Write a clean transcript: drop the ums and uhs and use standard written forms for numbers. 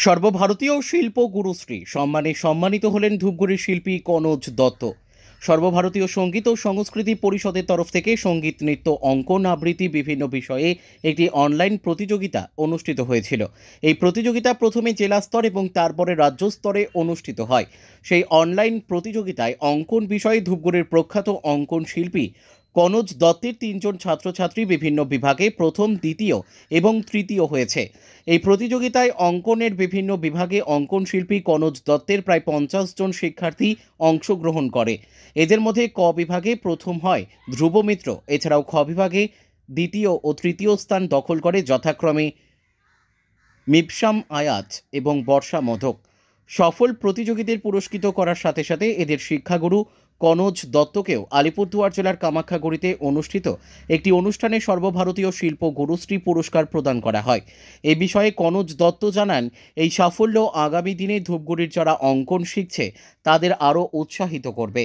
সর্বভারতীয় শিল্প গুরুশ্রী সম্মানে সম্মানিত হলেন ধূপগুড়ির শিল্পী কনজ দত্ত। সর্বভারতীয় সঙ্গীত ও সংস্কৃতি পরিষদের তরফ থেকে সঙ্গীত, নৃত্য, অঙ্কন, আবৃত্তি বিভিন্ন বিষয়ে একটি অনলাইন প্রতিযোগিতা অনুষ্ঠিত হয়েছিল। এই প্রতিযোগিতা প্রথমে জেলা স্তর এবং তারপরে রাজ্য স্তরে অনুষ্ঠিত হয়। সেই অনলাইন প্রতিযোগিতায় অঙ্কন বিষয়ে ধূপগুড়ির প্রখ্যাত অঙ্কন শিল্পী কনজ দত্তের তিনজন ছাত্রছাত্রী বিভিন্ন বিভাগে প্রথম, দ্বিতীয় এবং তৃতীয় হয়েছে। এই প্রতিযোগিতায় অঙ্কনের বিভিন্ন বিভাগে অঙ্কন শিল্পী কনজ দত্তের প্রায় 50 জন শিক্ষার্থী অংশগ্রহণ করে। এদের মধ্যে ক বিভাগে প্রথম হয় ধ্রুব মিত্র। এছাড়াও খ বিভাগে দ্বিতীয় ও তৃতীয় স্থান দখল করে যথাক্রমে মিবসাম আয়াজ এবং বর্ষা মোধক। সফল প্রতিযোগীদের পুরস্কৃত করার সাথে সাথে এদের শিক্ষাগুরু কনজ দত্তকেও আলিপুরদুয়ার জেলার কামাখ্যাগুড়িতে অনুষ্ঠিত একটি অনুষ্ঠানে সর্বভারতীয় শিল্প গুরুশ্রী পুরস্কার প্রদান করা হয়। এ বিষয়ে কনজ দত্ত জানান, এই সাফল্য আগামী দিনে ধূপগুড়ির যারা অঙ্কন শিখছে তাদের আরও উৎসাহিত করবে।